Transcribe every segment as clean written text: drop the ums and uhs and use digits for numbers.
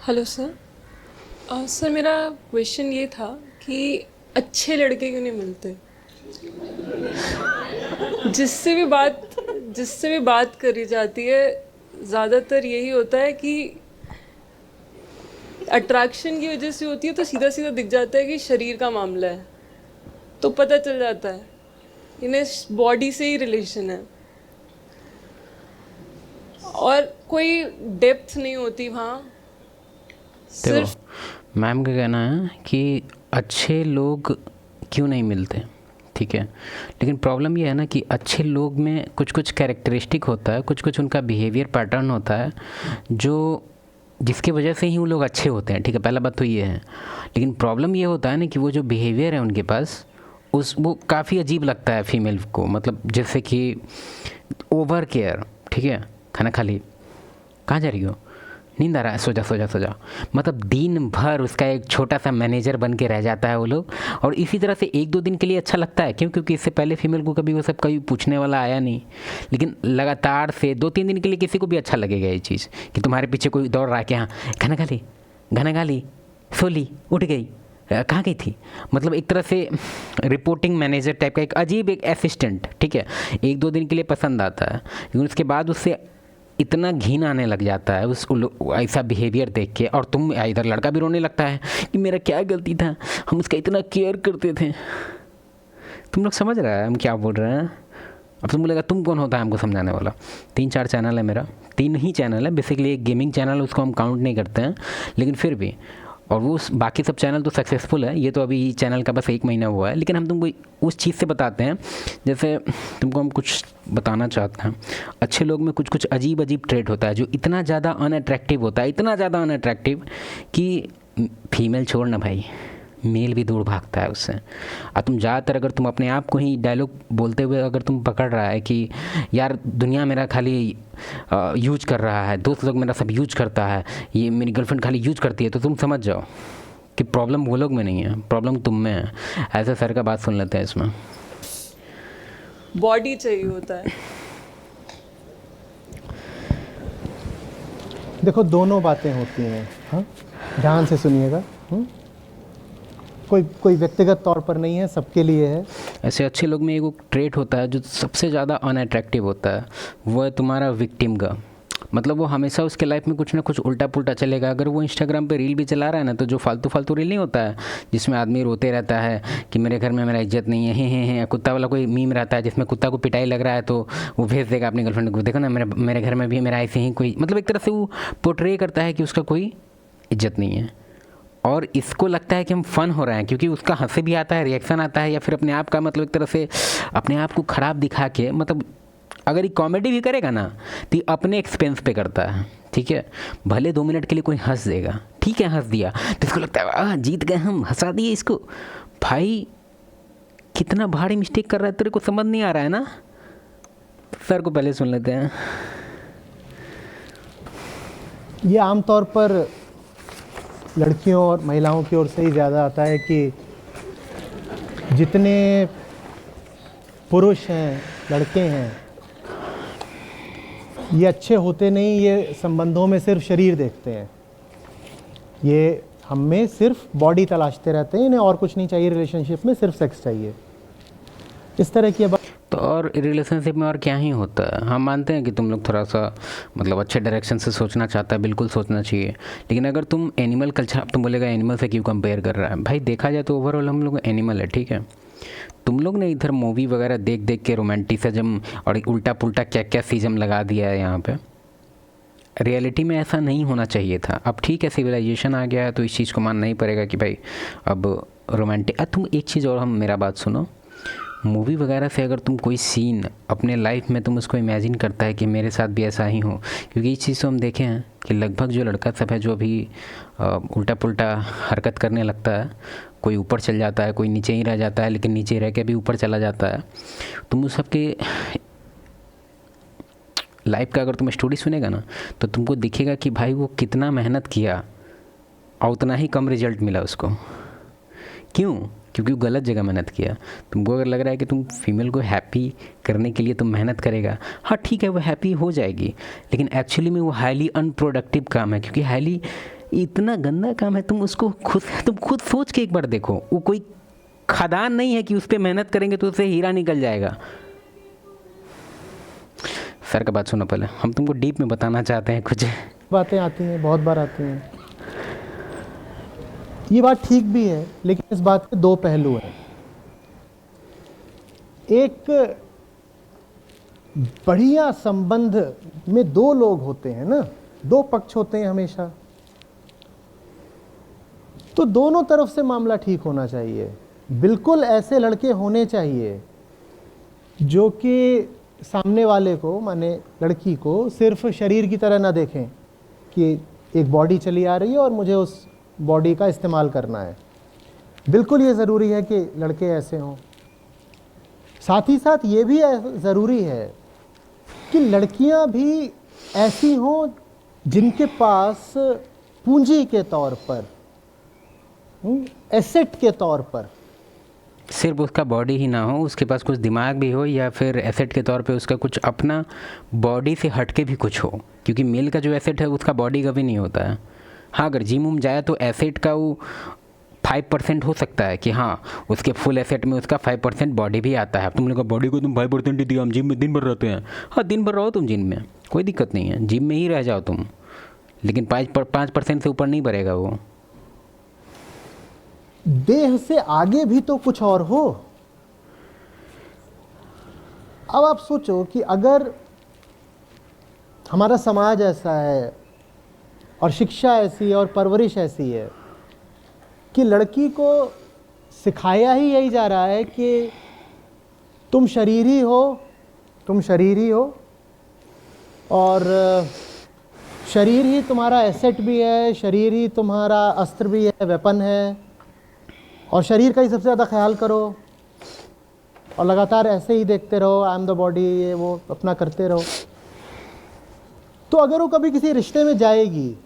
Hello sir. Sir मेरा question ये था कि अच्छे लड़के क्यों नहीं मिलते। जिससे भी बात जिससे भी बात करी जाती है ज़्यादातर यही होता है कि अट्रैक्शन की वजह से होती है, तो सीधा सीधा दिख जाता है कि शरीर का मामला है, तो पता चल जाता है इन्हें बॉडी से ही रिलेशन है और कोई डेप्थ नहीं होती वहाँ। सिर्फ देखो, मैम का कहना है कि अच्छे लोग क्यों नहीं मिलते, ठीक है। लेकिन प्रॉब्लम ये है ना कि अच्छे लोग में कुछ कुछ कैरेक्टरिस्टिक होता है, कुछ कुछ उनका बिहेवियर पैटर्न होता है जो जिसकी वजह से ही वो लोग अच्छे होते हैं, ठीक है। पहला बात तो ये है। लेकिन प्रॉब्लम ये होता है ना कि वो जो बिहेवियर है उनके पास वो काफ़ी अजीब लगता है फीमेल को। मतलब जैसे कि ओवर केयर, ठीक है। खाना खा ली, कहाँ जा रही हो, नींद आ रहा है, सो जा सो जा सो जा। मतलब दिन भर उसका एक छोटा सा मैनेजर बन के रह जाता है वो लोग। और इसी तरह से एक दो दिन के लिए अच्छा लगता है, क्यों? क्योंकि इससे पहले फीमेल को कभी वो सब कभी पूछने वाला आया नहीं। लेकिन लगातार से 2-3 दिन के लिए किसी को भी अच्छा लगेगा ये चीज़ कि तुम्हारे पीछे कोई दौड़ रहा है कि हाँ खाना खा ली, गाना गा ली, सो ली, उठ गई, कहाँ गई थी। मतलब एक तरह से रिपोर्टिंग मैनेजर टाइप का एक अजीब एक असिस्टेंट, ठीक है। 1-2 दिन के लिए पसंद आता है, लेकिन उसके बाद उससे इतना घिन आने लग जाता है उस ऐसा बिहेवियर देख के। और तुम इधर लड़का भी रोने लगता है कि मेरा क्या गलती था, हम उसका इतना केयर करते थे। तुम लोग समझ रहे हैं हम क्या बोल रहे हैं? अब तुम बोलेगा तुम कौन होता है हमको समझाने वाला। 3-4 चैनल है मेरा, 3 ही चैनल है बेसिकली। एक गेमिंग चैनल, उसको हम काउंट नहीं करते हैं, लेकिन फिर भी। और वो बाकी सब चैनल तो सक्सेसफुल है, ये तो अभी चैनल का बस 1 महीना हुआ है। लेकिन हम तुमको उस चीज़ से बताते हैं, जैसे तुमको हम कुछ बताना चाहते हैं। अच्छे लोग में कुछ कुछ अजीब अजीब ट्रेट होता है जो इतना ज़्यादा अनअट्रैक्टिव होता है, इतना ज़्यादा अनअट्रैक्टिव कि फीमेल छोड़ना भाई, मेल भी दूर भागता है उससे। और तुम ज़्यादातर अगर तुम अपने आप को ही डायलॉग बोलते हुए अगर तुम पकड़ रहा है कि यार दुनिया मेरा खाली यूज कर रहा है, दोस्त लोग मेरा सब यूज करता है, ये मेरी गर्लफ्रेंड खाली यूज करती है, तो तुम समझ जाओ कि प्रॉब्लम वो लोग में नहीं है, प्रॉब्लम तुम में है। ऐसे सर का बात सुन लेते हैं इसमें। बॉडी चाहिए होता है। देखो, दोनों बातें होती हैं। हाँ, ध्यान से सुनिएगा। कोई कोई व्यक्तिगत तौर पर नहीं है, सबके लिए है। ऐसे अच्छे लोग में एक ट्रेट होता है जो सबसे ज़्यादा अनअट्रैक्टिव होता है, वो है तुम्हारा विक्टिम का। मतलब वो हमेशा उसके लाइफ में कुछ ना कुछ उल्टा पुल्टा चलेगा। अगर वो इंस्टाग्राम पे रील भी चला रहा है ना, तो जो फालतू फालतू रील नहीं होता है जिसमें आदमी रोते रहता है कि मेरे घर में मेरा इज्जत नहीं है, हे कुत्ता वाला कोई मीम रहता है जिसमें कुत्ता को पिटाई लग रहा है तो वो भेज देगा अपनी गर्लफ्रेंड को, देखो ना मेरे घर में भी मेरा ऐसे ही कोई, मतलब एक तरह से वो पोर्ट्रे करता है कि उसका कोई इज्जत नहीं है। और इसको लगता है कि हम फ़न हो रहे हैं क्योंकि उसका हंसी भी आता है, रिएक्शन आता है, या फिर अपने आप का मतलब एक तरह से अपने आप को ख़राब दिखा के, मतलब अगर ये कॉमेडी भी करेगा ना तो ये अपने एक्सपेंस पे करता है, ठीक है। भले 2 मिनट के लिए कोई हंस देगा, ठीक है, हंस दिया तो इसको लगता है वाह जीत गए हम, हंसा दिए इसको। भाई कितना भारी मिस्टेक कर रहा है, तेरे को समझ नहीं आ रहा है ना। सर को पहले सुन लेते हैं। ये आमतौर पर लड़कियों और महिलाओं की ओर से ही ज़्यादा आता है कि जितने पुरुष हैं, लड़के हैं, ये अच्छे होते नहीं, ये संबंधों में सिर्फ शरीर देखते हैं। ये हम में सिर्फ बॉडी तलाशते रहते हैं, इन्हें और कुछ नहीं चाहिए रिलेशनशिप में, सिर्फ सेक्स चाहिए। इस तरह की बात। तो और रिलेशनशिप में और क्या ही होता है। हम मानते हैं कि तुम लोग थोड़ा सा मतलब अच्छे डायरेक्शन से सोचना चाहता है, बिल्कुल सोचना चाहिए। लेकिन अगर तुम एनिमल कल्चर, तुम बोलेगा एनिमल से क्यों कंपेयर कर रहा है भाई, देखा जाए तो ओवरऑल हम लोग एनिमल है, ठीक है। तुम लोग ने इधर मूवी वगैरह देख देख के रोमांटिसिज्म और उल्टा पुल्टा क्या क्या सीजम लगा दिया है यहाँ पे। रियलिटी में ऐसा नहीं होना चाहिए था। अब ठीक है सिविलाइजेशन आ गया है तो इस चीज़ को मानना ही पड़ेगा कि भाई अब रोमांटिक। तुम एक चीज़ और, हम मेरा बात सुनो, मूवी वगैरह से अगर तुम कोई सीन अपने लाइफ में तुम उसको इमेजिन करता है कि मेरे साथ भी ऐसा ही हो, क्योंकि इस चीज़ को हम देखे हैं कि लगभग जो लड़का सब है जो अभी उल्टा पुल्टा हरकत करने लगता है, कोई ऊपर चल जाता है, कोई नीचे ही रह जाता है, लेकिन नीचे रह के भी ऊपर चला जाता है। तुम उस सबके लाइफ का अगर तुम स्टोरी सुनेगा ना तो तुमको दिखेगा कि भाई वो कितना मेहनत किया और उतना ही कम रिजल्ट मिला उसको। क्यों? क्योंकि वो गलत जगह मेहनत किया। तुमको अगर लग रहा है कि तुम फीमेल को हैप्पी करने के लिए तुम मेहनत करेगा, हाँ ठीक है वो हैप्पी हो जाएगी, लेकिन एक्चुअली में वो हाईली अनप्रोडक्टिव काम है। क्योंकि हाईली इतना गंदा काम है, तुम खुद सोच के एक बार देखो, वो कोई खदान नहीं है कि उस पर मेहनत करेंगे तो उससे हीरा निकल जाएगा। सर का बात सुनो पहले, हम तुमको डीप में बताना चाहते हैं कुछ बातें आती हैं, बहुत बार आती हैं। ये बात ठीक भी है, लेकिन इस बात के दो पहलू हैं। एक बढ़िया संबंध में दो लोग होते हैं ना, दो पक्ष होते हैं हमेशा, तो दोनों तरफ से मामला ठीक होना चाहिए। बिल्कुल ऐसे लड़के होने चाहिए जो कि सामने वाले को, माने लड़की को, सिर्फ शरीर की तरह ना देखें कि एक बॉडी चली आ रही है और मुझे उस बॉडी का इस्तेमाल करना है। बिल्कुल ये ज़रूरी है कि लड़के ऐसे हों। साथ ही साथ ये भी ज़रूरी है कि लड़कियां भी ऐसी हों जिनके पास पूंजी के तौर पर, एसेट के तौर पर, सिर्फ उसका बॉडी ही ना हो, उसके पास कुछ दिमाग भी हो, या फिर एसेट के तौर पे उसका कुछ अपना बॉडी से हटके भी कुछ हो। क्योंकि मेल का जो एसेट है उसका बॉडी का भी नहीं होता है। हाँ, अगर जिम उम जाए तो एसेट का वो 5% हो सकता है कि हाँ उसके फुल एसेट में उसका 5% बॉडी भी आता है। तुम लोग बॉडी को तुम 5% ही दिया, हम जिम में दिन भर रहते हैं। हाँ, दिन भर रहो तुम जिम में, कोई दिक्कत नहीं है, जिम में ही रह जाओ तुम, लेकिन 5% से ऊपर नहीं बढ़ेगा वो। देह से आगे भी तो कुछ और हो। अब आप सोचो कि अगर हमारा समाज ऐसा है और शिक्षा ऐसी है और परवरिश ऐसी है कि लड़की को सिखाया ही यही जा रहा है कि तुम शरीर ही हो, तुम शरीर ही हो, और शरीर ही तुम्हारा एसेट भी है, शरीर ही तुम्हारा अस्त्र भी है, वेपन है, और शरीर का ही सबसे ज़्यादा ख्याल करो और लगातार ऐसे ही देखते रहो, आई एम द बॉडी, ये वो अपना करते रहो। तो अगर वो कभी किसी रिश्ते में जाएगी,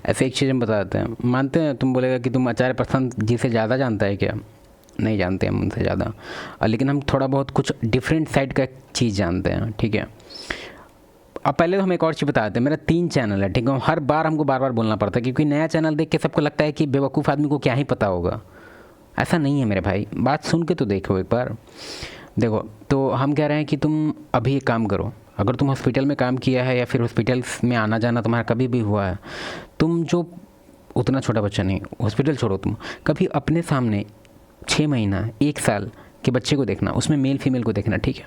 ऐसे एक चीज़ हम बताते हैं, मानते हैं, तुम बोलेगा कि तुम आचार्य प्रशांत जी से ज़्यादा जानता है क्या? नहीं जानते हम उनसे ज़्यादा, लेकिन हम थोड़ा बहुत कुछ डिफरेंट साइड का चीज़ जानते हैं, ठीक है। अब पहले तो हम एक और चीज़ बताते हैं, मेरा 3 चैनल है, ठीक है। हर बार हमको बार बार बोलना पड़ता है क्योंकि नया चैनल देख के सबको लगता है कि बेवकूफ़ आदमी को क्या ही पता होगा। ऐसा नहीं है मेरे भाई, बात सुन के तो देखो एक बार। देखो, तो हम कह रहे हैं कि तुम अभी एक काम करो, अगर तुम हॉस्पिटल में काम किया है या फिर हॉस्पिटल्स में आना जाना तुम्हारा कभी भी हुआ है, तुम जो उतना छोटा बच्चा नहीं, हॉस्पिटल छोड़ो, तुम कभी अपने सामने 6 महीना 1 साल के बच्चे को देखना, उसमें मेल फीमेल को देखना, ठीक है।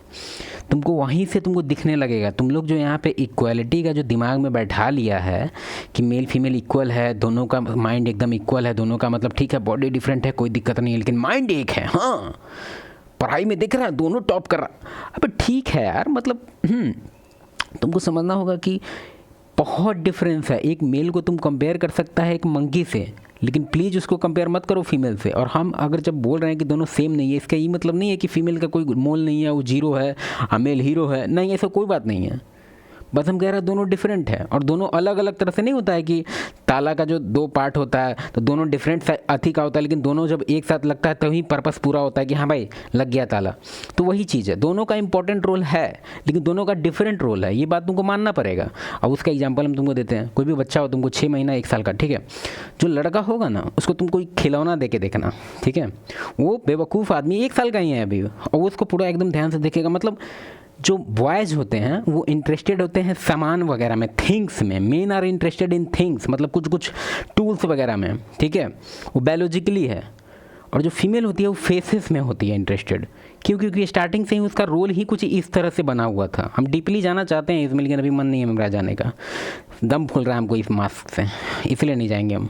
तुमको वहीं से तुमको दिखने लगेगा, तुम लोग जो यहाँ पे इक्वालिटी का जो दिमाग में बैठा लिया है कि मेल फीमेल इक्वल है, दोनों का माइंड एकदम इक्वल है, दोनों का मतलब ठीक है बॉडी डिफरेंट है, कोई दिक्कत नहीं है, लेकिन माइंड एक है। हाँ, पढ़ाई में दिख रहा है दोनों टॉप कर रहा। अब ठीक है यार, मतलब तुमको समझना होगा कि बहुत डिफरेंस है। एक मेल को तुम कंपेयर कर सकता है एक मंकी से, लेकिन प्लीज़ उसको कंपेयर मत करो फीमेल से। और हम अगर जब बोल रहे हैं कि दोनों सेम नहीं है, इसका ये मतलब नहीं है कि फ़ीमेल का कोई मोल नहीं है, वो जीरो है, मेल हीरो है, नहीं, ऐसा कोई बात नहीं है। बस हम कह रहे हैं दोनों डिफरेंट है, और दोनों अलग अलग तरह से नहीं होता है कि ताला का जो 2 पार्ट होता है तो दोनों डिफरेंट अथी का होता है, लेकिन दोनों जब एक साथ लगता है तभी पर्पस पूरा होता है कि हाँ भाई लग गया ताला। तो वही चीज़ है, दोनों का इंपॉर्टेंट रोल है, लेकिन दोनों का डिफरेंट रोल है, ये बात तुमको मानना पड़ेगा। अब उसका एग्जाम्पल हम तुमको देते हैं, कोई भी बच्चा हो, तुमको 6 महीना 1 साल का, ठीक है, जो लड़का होगा ना उसको तुम कोई खिलौना दे के देखना, ठीक है। वो बेवकूफ़ आदमी 1 साल का ही है अभी, और वो उसको पूरा एकदम ध्यान से देखेगा। मतलब जो बॉयज़ होते हैं वो इंटरेस्टेड होते हैं सामान वगैरह में, थिंग्स में। Men are interested in things, मतलब कुछ टूल्स वगैरह में, ठीक है, वो बायोलॉजिकली है। और जो फीमेल होती है वो फेसेस में होती है इंटरेस्टेड। क्यों? क्योंकि स्टार्टिंग से ही उसका रोल ही कुछ इस तरह से बना हुआ था। हम डीपली जाना चाहते हैं इसमें, लेकिन अभी मन नहीं है मेरा जाने का, दम फूल रहा है हमको इस मास्क से, इसलिए नहीं जाएंगे हम।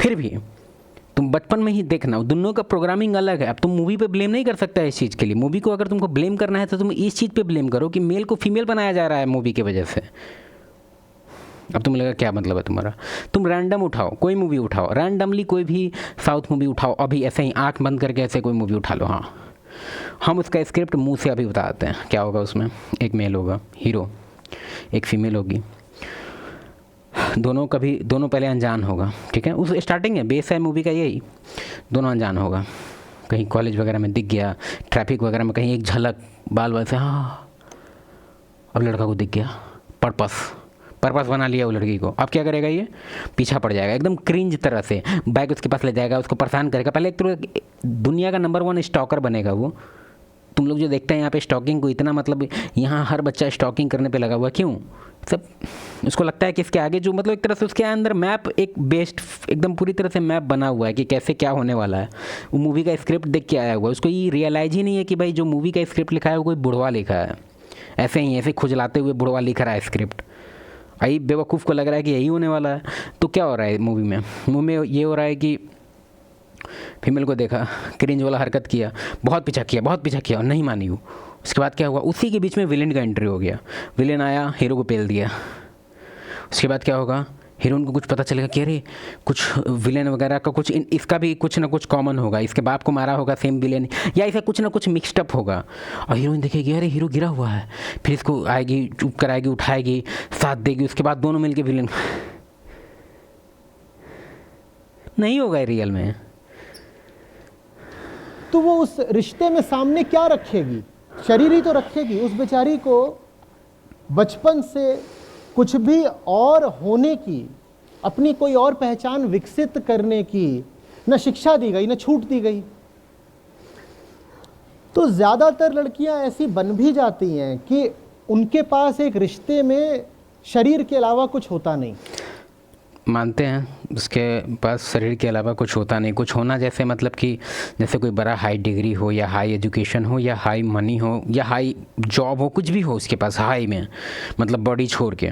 फिर भी तुम बचपन में ही देखना, दोनों का प्रोग्रामिंग अलग है। अब तुम मूवी पे ब्लेम नहीं कर सकता इस चीज़ के लिए। मूवी को अगर तुमको ब्लेम करना है तो तुम इस चीज़ पे ब्लेम करो कि मेल को फीमेल बनाया जा रहा है मूवी की वजह से। अब तुम लगा क्या मतलब है तुम्हारा? तुम रैंडम उठाओ, कोई मूवी उठाओ, रैंडमली कोई भी साउथ मूवी उठाओ, अभी ऐसे ही आंख बंद करके ऐसे कोई मूवी उठा लो। हाँ, हम उसका स्क्रिप्ट मुंह से अभी बताते हैं क्या होगा उसमें। एक मेल होगा हीरो, एक फीमेल होगी, दोनों पहले अनजान होगा, ठीक है। उस स्टार्टिंग है, बेस है मूवी का यही, दोनों अनजान होगा, कहीं कॉलेज वगैरह में दिख गया, ट्रैफिक वगैरह में कहीं एक झलक बाल से, हाँ, अब लड़का को दिख गया, पर्पस पर्पस बना लिया वो लड़की को, अब क्या करेगा ये, पीछा पड़ जाएगा एकदम क्रिंज तरह से, बैग उसके पास ले जाएगा, उसको परेशान करेगा। पहले एक तो दुनिया का नंबर 1 स्टॉकर बनेगा वो। तुम लोग जो देखते हैं यहाँ पे स्टॉकिंग को इतना, मतलब यहाँ हर बच्चा स्टॉकिंग करने पे लगा हुआ, क्यों? सब उसको लगता है कि इसके आगे जो, मतलब एक तरह से उसके अंदर मैप, एक बेस्ड एकदम पूरी तरह से मैप बना हुआ है कि कैसे क्या होने वाला है। वो मूवी का स्क्रिप्ट देख के आया हुआ है, उसको ये रियलाइज ही नहीं है कि भाई जो मूवी का स्क्रिप्ट लिखा है वो कोई बुढ़वा लिखा है, ऐसे ही ऐसे खुजलाते हुए बुढ़वा लिख रहा है स्क्रिप्ट। आई बेवकूफ़ को लग रहा है कि यही होने वाला है। तो क्या हो रहा है मूवी में ये हो रहा है कि फीमेल को देखा, क्रिंज वाला हरकत किया, बहुत पीछा किया और नहीं मानी वो। उसके बाद क्या हुआ, उसी के बीच में विलेन का एंट्री हो गया। विलेन आया, हीरो को पेल दिया। उसके बाद क्या होगा, हीरोइन को कुछ पता चलेगा कि अरे कुछ विलेन वगैरह का कुछ इसका भी कुछ ना कुछ कॉमन होगा, इसके बाप को मारा होगा सेम विलेन, या ऐसा कुछ ना कुछ मिक्सड होगा। और हीरोइन देखेगी अरे हीरो गिरा हुआ है, फिर इसको आएगी, चुप कराएगी, उठाएगी, साथ देगी, उसके बाद दोनों मिलके विलेन। नहीं होगा रियल में। तो वो उस रिश्ते में सामने क्या रखेगी, शरीर ही तो रखेगी। उस बेचारी को बचपन से कुछ भी और होने की, अपनी कोई और पहचान विकसित करने की न शिक्षा दी गई, न छूट दी गई। तो ज्यादातर लड़कियां ऐसी बन भी जाती हैं कि उनके पास एक रिश्ते में शरीर के अलावा कुछ होता नहीं। मानते हैं उसके पास शरीर के अलावा कुछ होता नहीं, कुछ होना जैसे मतलब कि जैसे कोई बड़ा हाई डिग्री हो, या हाई एजुकेशन हो, या हाई मनी हो, या हाई जॉब हो, कुछ भी हो उसके पास हाई में, मतलब बॉडी छोड़ के।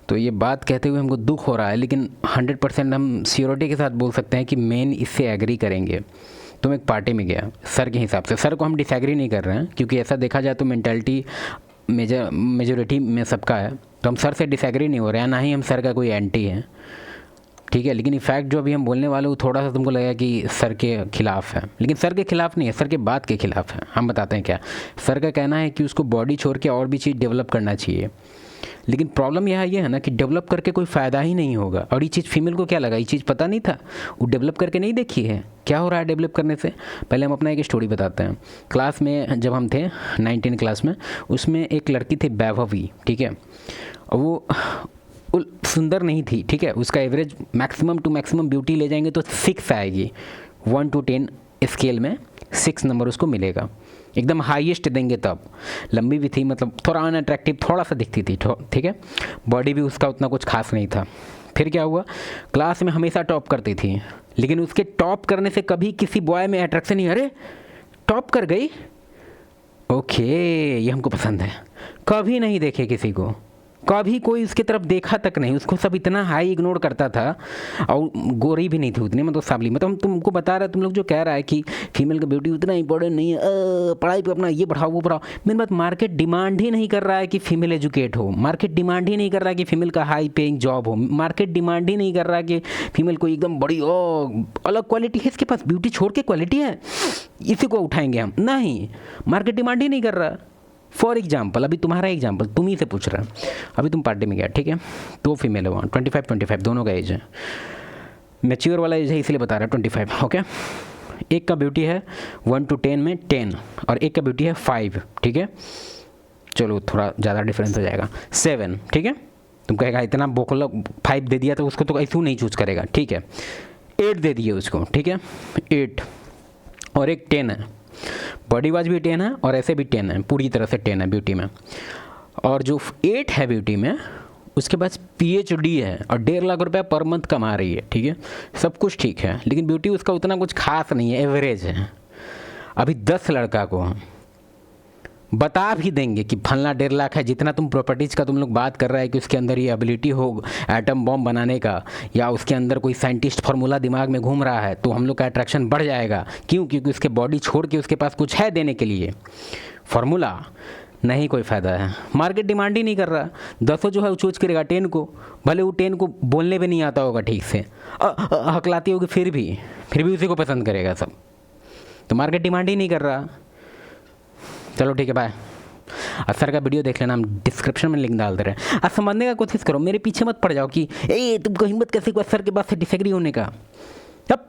तो ये बात कहते हुए हमको दुख हो रहा है, लेकिन 100% हम श्योरिटी के साथ बोल सकते हैं कि मेन इससे एग्री करेंगे। तुम एक पार्टी में गया सर के हिसाब से, सर को हम डिसएग्री नहीं कर रहे हैं, क्योंकि ऐसा देखा जाए तो मेंटालिटी मेजोरिटी में सबका है, तो हम सर से डिसएग्री नहीं हो रहे हैं, ना ही हम सर का कोई एंटी है, ठीक है। लेकिन इफैक्ट जो अभी हम बोलने वाले वो थोड़ा सा तुमको लगेगा कि सर के खिलाफ है, लेकिन सर के खिलाफ नहीं है, सर के बात के खिलाफ है। हम बताते हैं क्या। सर का कहना है कि उसको बॉडी छोड़ के और भी चीज़ डेवलप करना चाहिए, लेकिन प्रॉब्लम यह है ना कि डेवलप करके कोई फ़ायदा ही नहीं होगा। और ये चीज़ फीमेल को क्या लगा, ये चीज़ पता नहीं था, वो डेवलप करके नहीं देखी है क्या हो रहा है डेवलप करने से। पहले हम अपना एक स्टोरी बताते हैं। क्लास में जब हम थे 19 क्लास में, उसमें एक लड़की थी वैभवी, ठीक है। और वो सुंदर नहीं थी, ठीक है। उसका average maximum to maximum beauty ले जाएंगे तो 6 आएगी, 1 to 10 स्केल में 6 नंबर उसको मिलेगा, एकदम हाईएस्ट देंगे तब। लंबी भी थी, मतलब थोड़ा अनअट्रैक्टिव थोड़ा सा दिखती थी, ठीक है। बॉडी भी उसका उतना कुछ खास नहीं था। फिर क्या हुआ, क्लास में हमेशा टॉप करती थी, लेकिन उसके टॉप करने से कभी किसी बॉय में अट्रैक्शन नहीं। अरे टॉप कर गई, ओके ये हमको पसंद है, कभी नहीं देखे किसी को, कभी कोई उसकी तरफ देखा तक नहीं, उसको सब इतना हाई इग्नोर करता था। और गोरी भी नहीं थी उतनी, मतलब सावली। मतलब हम तुमको बता रहे, तुम लोग जो कह रहा है कि फीमेल का ब्यूटी उतना इंपॉर्टेंट नहीं है, पढ़ाई पे अपना ये बढ़ाओ वो बढ़ाओ। मेरी बात, मार्केट डिमांड ही नहीं कर रहा है कि फीमेल एजुकेट हो, मार्केट डिमांड ही नहीं कर रहा है कि फीमेल का हाई पेइंग जॉब हो, मार्केट डिमांड ही नहीं कर रहा है कि फीमेल को एकदम बड़ी अलग क्वालिटी है, इसके पास ब्यूटी छोड़ के क्वालिटी है, इसी को उठाएंगे हम। नहीं, मार्केट डिमांड ही नहीं कर रहा। फॉर एग्जाम्पल, अभी तुम्हारा एग्जाम्पल तुम ही से पूछ रहा है। अभी तुम पार्टी में गया, ठीक है, 2 फीमेल है वहाँ, 25 दोनों का एज है, मैच्योर वाला एज है इसलिए बता रहा है 25, ओके। एक का ब्यूटी है 1 to 10 में 10, और एक का ब्यूटी है 5, ठीक है। चलो थोड़ा ज़्यादा डिफरेंस हो जाएगा, 7, ठीक है। तुम कहेगा इतना बोखला 5 दे दिया तो उसको तो ऐसे नहीं चूज करेगा, ठीक है। 8 दे दिए उसको, ठीक है, 8, और एक 10 है, बॉडी वाइज भी 10 है और ऐसे भी 10 है, पूरी तरह से 10 है ब्यूटी में। और जो 8 है ब्यूटी में, उसके पास PhD है और 1.5 लाख रुपया पर मंथ कमा रही है, ठीक है। सब कुछ ठीक है, लेकिन ब्यूटी उसका उतना कुछ खास नहीं है, एवरेज है। अभी 10 लड़का को बता भी देंगे कि फलना 1.5 लाख है, जितना तुम प्रॉपर्टीज़ का तुम लोग बात कर रहा है कि उसके अंदर ये एबिलिटी हो एटम बॉम्ब बनाने का, या उसके अंदर कोई साइंटिस्ट फार्मूला दिमाग में घूम रहा है, तो हम लोग का अट्रैक्शन बढ़ जाएगा। क्यों? क्योंकि उसके बॉडी छोड़ के उसके पास कुछ है देने के लिए। फार्मूला नहीं, कोई फ़ायदा है, मार्केट डिमांड ही नहीं कर रहा। 10 जो है वो चूज करेगा 10 को, भले वो 10 को बोलने भी नहीं आता होगा ठीक से, हकलाती होगी, फिर भी उसी को पसंद करेगा सब। तो मार्केट डिमांड ही नहीं कर रहा। चलो ठीक है, बाय। सर का वीडियो देख लेना, हम डिस्क्रिप्शन में लिंक डाल दे रहे हैं। आज समझने का कोशिश करो, मेरे पीछे मत पड़ जाओ कि ए तुमको हिम्मत कैसे हुआ सर के बात से डिसएग्री होने का। अब